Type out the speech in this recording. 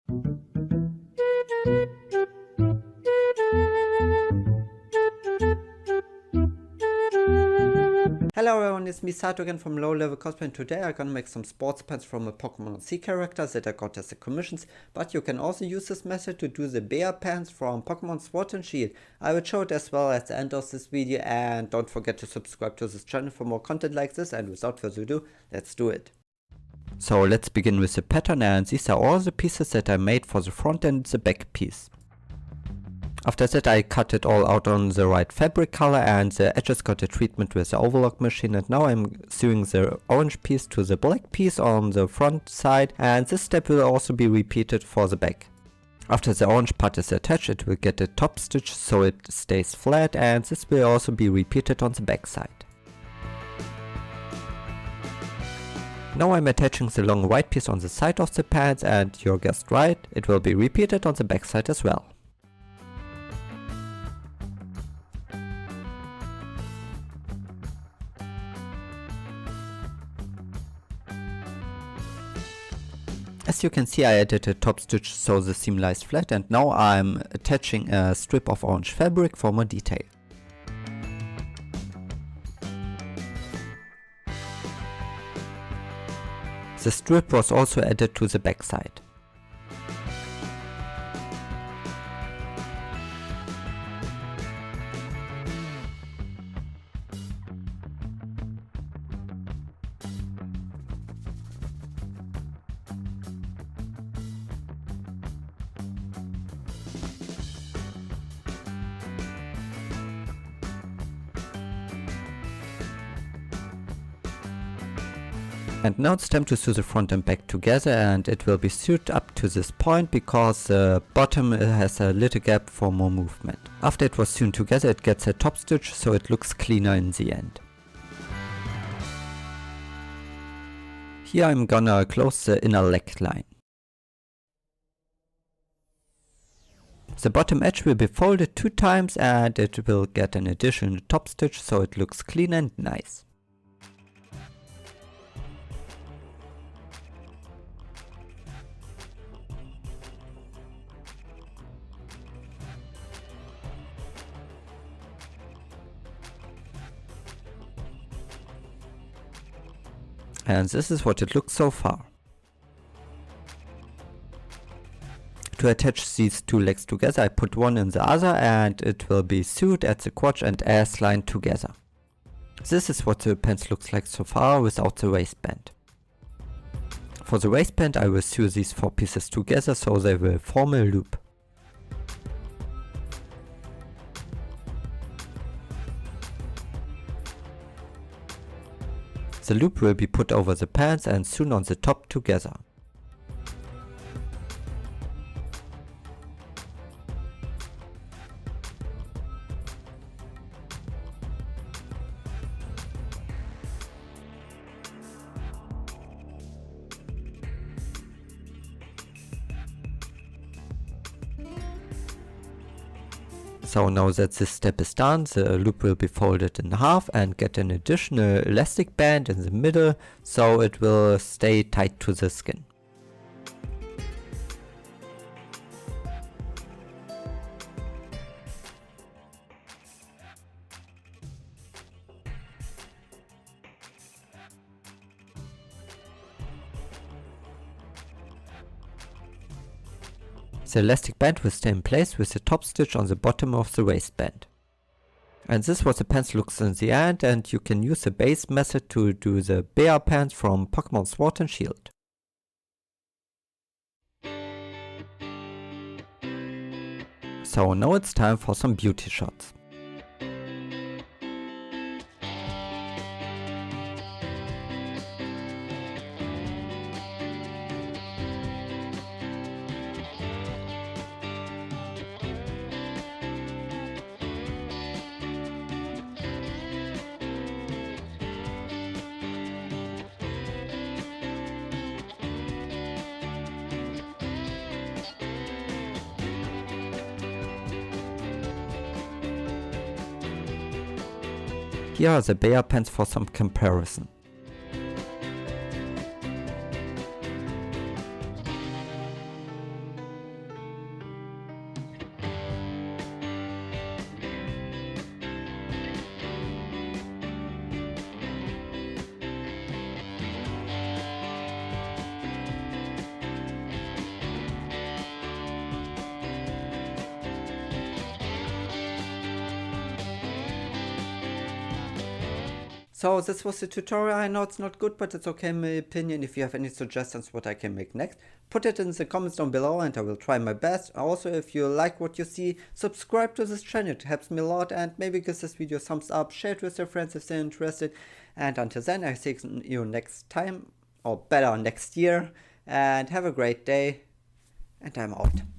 Hello everyone, it's me Sato again from Low Level Cosplay, and today I'm gonna make some sports pants from a Pokemon C character that I got as a commissions, but you can also use this method to do the Bea Pants from Pokemon Sword and Shield. I will show it as well at the end of this video, and don't forget to subscribe to this channel for more content like this, and without further ado, let's do it. So let's begin with the pattern, and these are all the pieces that I made for the front and the back piece. After that I cut it all out on the right fabric color, and the edges got a treatment with the overlock machine, and now I'm sewing the orange piece to the black piece on the front side, and this step will also be repeated for the back. After the orange part is attached, it will get a top stitch so it stays flat, and this will also be repeated on the back side. Now I'm attaching the long white piece on the side of the pants, and you guessed right, it will be repeated on the back side as well. As you can see, I added a top stitch so the seam lies flat, and now I'm attaching a strip of orange fabric for more detail. The strip was also added to the back side. And now it's time to sew the front and back together, and it will be sewed up to this point because the bottom has a little gap for more movement. After it was sewn together, it gets a top stitch so it looks cleaner in the end. Here I'm gonna close the inner leg line. The bottom edge will be folded 2 times, and it will get an additional top stitch so it looks clean and nice. And this is what it looks so far. To attach these 2 legs together, I put one in the other, and it will be sewed at the crotch and ass line together. This is what the pants looks like so far without the waistband. For the waistband I will sew these 4 pieces together so they will form a loop. The loop will be put over the pants and sewn on the top together. So now that this step is done, the loop will be folded in half and get an additional elastic band in the middle so it will stay tight to the skin. The elastic band will stay in place with the top stitch on the bottom of the waistband. And this is what the pants looks in the end, and you can use the base method to do the Bea Pants from Pokemon Sword and Shield. So now it's time for some beauty shots. Here are the Bea Pants for some comparison. So this was the tutorial. I know it's not good, but it's okay in my opinion. If you have any suggestions what I can make next, put it in the comments down below and I will try my best. Also, if you like what you see, subscribe to this channel. It helps me a lot, and maybe give this video a thumbs up, share it with your friends if they're interested. And until then, I see you next time, or better next year, and have a great day, and I'm out.